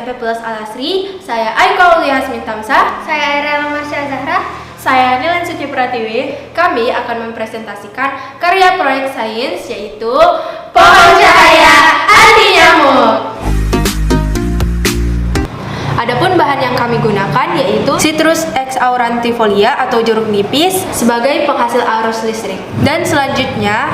SMP Plus Al Asri. Saya Aika Aulia Hasmin Tamsah. Saya Aira Marsha Zahra. Saya Nilan Suci Pratiwi. Kami akan mempresentasikan karya proyek sains yaitu Pohon Cahaya Anti Nyamuk. Adapun bahan yang kami gunakan yaitu Citrus X aurantifolia atau jeruk nipis sebagai penghasil arus listrik. Dan selanjutnya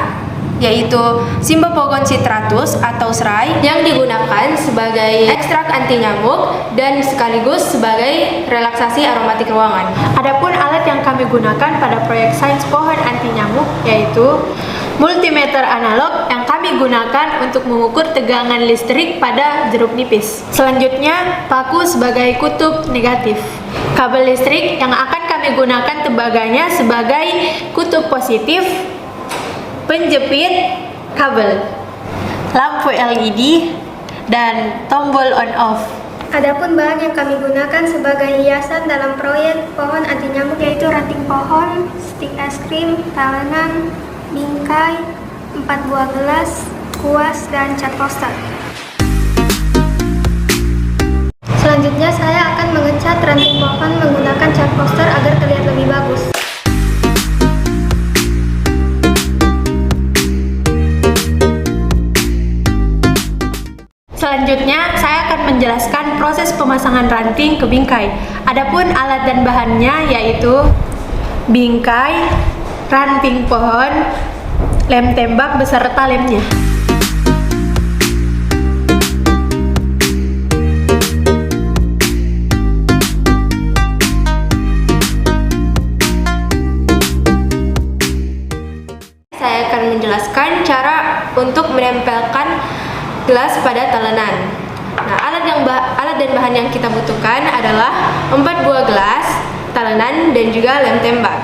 yaitu Cymbopogon citratus atau serai yang digunakan sebagai ekstrak anti nyamuk dan sekaligus sebagai relaksasi aromatik ruangan. Adapun alat yang kami gunakan pada proyek sains pohon anti nyamuk yaitu multimeter analog yang kami gunakan untuk mengukur tegangan listrik pada jeruk nipis. Selanjutnya, paku sebagai kutub negatif. Kabel listrik yang akan kami gunakan tembaganya sebagai kutub positif. Penjepit kabel, lampu LED, dan tombol on-off. Adapun bahan yang kami gunakan sebagai hiasan dalam proyek pohon anti nyamuk yaitu ranting pohon, stik es krim, talenan, bingkai, 4 buah gelas, kuas, dan cat poster. Selanjutnya saya akan mengecat ranting pohon menggunakan cat poster agar terlihat lebih bagus. Selanjutnya, saya akan menjelaskan proses pemasangan ranting ke bingkai. Adapun alat dan bahannya yaitu bingkai, ranting pohon, lem tembak beserta lemnya. Saya akan menjelaskan cara untuk menempelkan gelas pada talenan. Nah, alat dan bahan yang kita butuhkan adalah 4 buah gelas, talenan, dan juga lem tembak.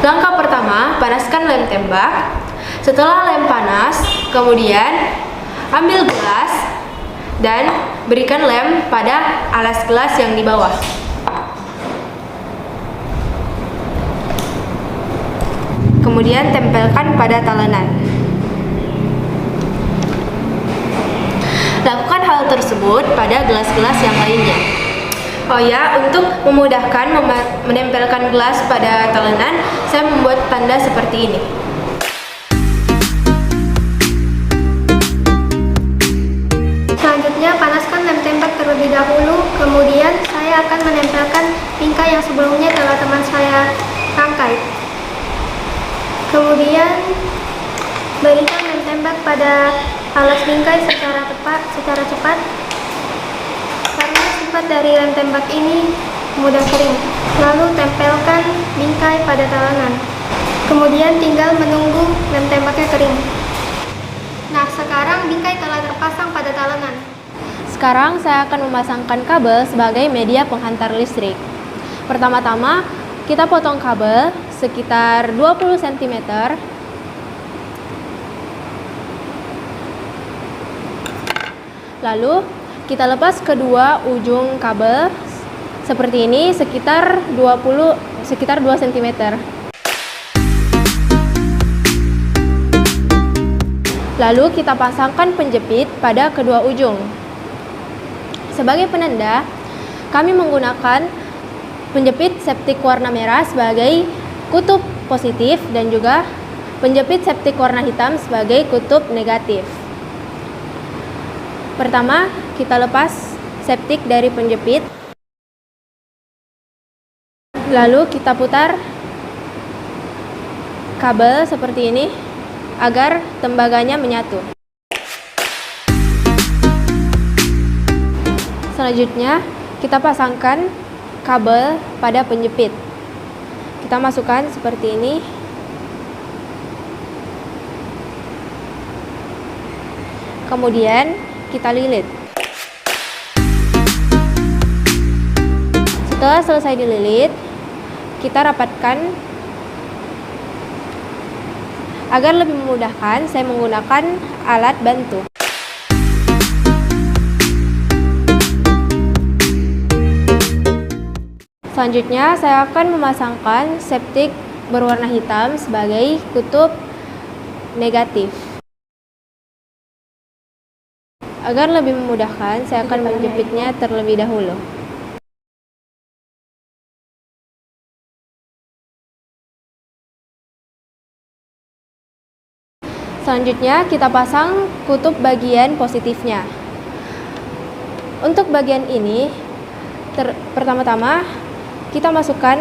Langkah pertama, panaskan lem tembak. Setelah lem panas, kemudian ambil gelas dan berikan lem pada alas gelas yang di bawah. Kemudian tempelkan pada talenan. Lakukan hal tersebut pada gelas-gelas yang lainnya. Oh ya, untuk memudahkan menempelkan gelas pada talenan, saya membuat tanda seperti ini. Selanjutnya panaskan lem tembak terlebih dahulu, kemudian saya akan menempelkan bingkai yang sebelumnya telah teman saya rangkai. Kemudian berikan lem tembak pada alas bingkai secara cepat karena sifat dari lem tembak ini mudah kering. Lalu tempelkan bingkai pada talenan. Kemudian tinggal menunggu lem tembaknya kering. Nah, sekarang bingkai telah terpasang pada talenan. Sekarang saya akan memasangkan kabel sebagai media penghantar listrik. Pertama-tama, kita potong kabel sekitar 20 cm. Lalu kita lepas kedua ujung kabel seperti ini sekitar 2 cm. Lalu kita pasangkan penjepit pada kedua ujung. Sebagai penanda, kami menggunakan penjepit septik warna merah sebagai kutub positif dan juga penjepit septik warna hitam sebagai kutub negatif. Pertama, kita lepas septik dari penjepit. Lalu kita putar kabel seperti ini agar tembaganya menyatu. Selanjutnya, kita pasangkan kabel pada penjepit. Kita masukkan seperti ini. Kemudian kita lilit. Setelah selesai dililit, kita rapatkan. Agar lebih memudahkan, saya menggunakan alat bantu. Selanjutnya, saya akan memasangkan septik berwarna hitam sebagai kutub negatif. Agar lebih memudahkan, saya akan menjepitnya terlebih dahulu. Selanjutnya, kita pasang kutub bagian positifnya. Untuk bagian ini, pertama-tama kita masukkan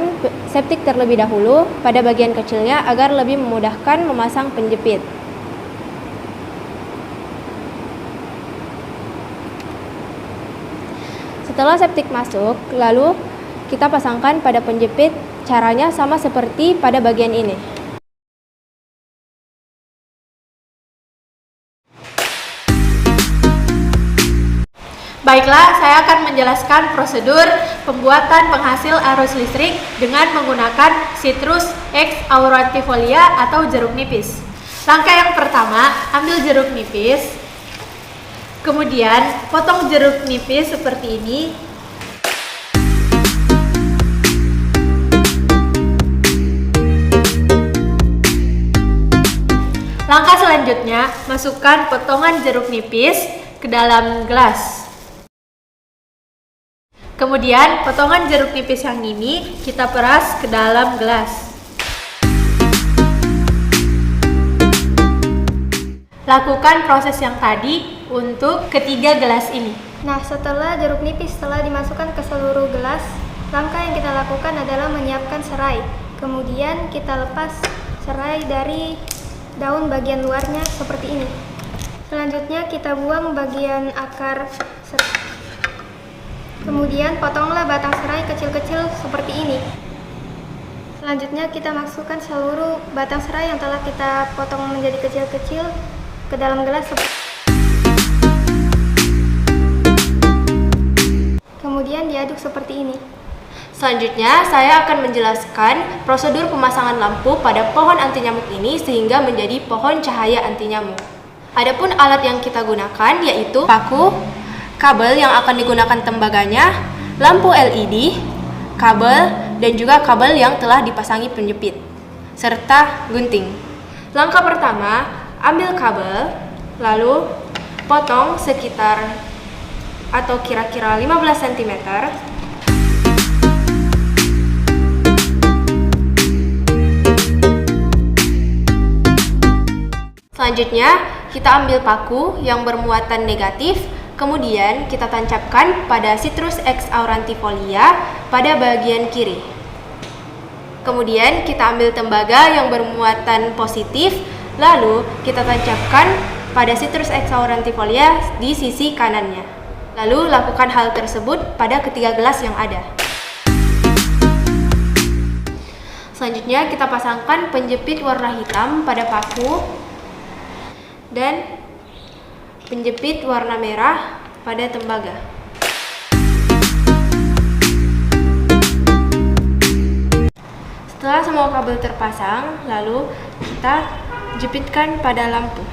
septik terlebih dahulu pada bagian kecilnya agar lebih memudahkan memasang penjepit. Setelah septik masuk, lalu kita pasangkan pada penjepit. Caranya sama seperti pada bagian ini. Baiklah, saya akan menjelaskan prosedur pembuatan penghasil arus listrik dengan menggunakan Citrus X aurantifolia atau jeruk nipis. Langkah yang pertama, ambil jeruk nipis, kemudian potong jeruk nipis seperti ini. Langkah selanjutnya, masukkan potongan jeruk nipis ke dalam gelas. Kemudian, potongan jeruk nipis yang ini kita peras ke dalam gelas. Lakukan proses yang tadi untuk ketiga gelas ini. Nah, setelah jeruk nipis telah dimasukkan ke seluruh gelas, langkah yang kita lakukan adalah menyiapkan serai. Kemudian kita lepas serai dari daun bagian luarnya seperti ini. Selanjutnya kita buang bagian akar serai. Kemudian potonglah batang serai kecil-kecil seperti ini. Selanjutnya kita masukkan seluruh batang serai yang telah kita potong menjadi kecil-kecil ke dalam gelas. Kemudian diaduk seperti ini. Selanjutnya, saya akan menjelaskan prosedur pemasangan lampu pada pohon anti nyamuk ini sehingga menjadi pohon cahaya anti nyamuk. Adapun alat yang kita gunakan yaitu paku, kabel yang akan digunakan tembaganya, lampu LED, kabel, dan juga kabel yang telah dipasangi penjepit, serta gunting. Langkah pertama, ambil kabel, lalu potong sekitar atau kira-kira 15 cm. Selanjutnya, kita ambil paku yang bermuatan negatif. Kemudian kita tancapkan pada Citrus X aurantifolia pada bagian kiri. Kemudian kita ambil tembaga yang bermuatan positif, lalu kita tancapkan pada Citrus X aurantifolia di sisi kanannya. Lalu lakukan hal tersebut pada ketiga gelas yang ada. Selanjutnya kita pasangkan penjepit warna hitam pada paku dan penjepit warna merah pada tembaga. Setelah semua kabel terpasang, lalu kita jepitkan pada lampu.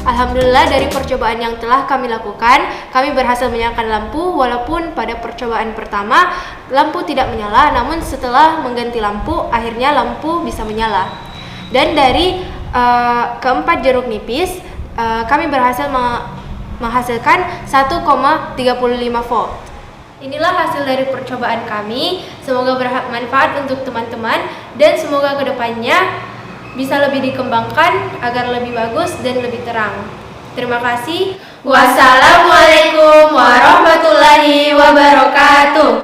Alhamdulillah, dari percobaan yang telah kami lakukan, kami berhasil menyalakan lampu walaupun pada percobaan pertama lampu tidak menyala, namun setelah mengganti lampu akhirnya lampu bisa menyala. Dan dari keempat jeruk nipis kami berhasil menghasilkan 1,35 volt. Inilah hasil dari percobaan kami. Semoga bermanfaat untuk teman-teman dan semoga kedepannya bisa lebih dikembangkan agar lebih bagus dan lebih terang. Terima kasih. Wassalamualaikum warahmatullahi wabarakatuh.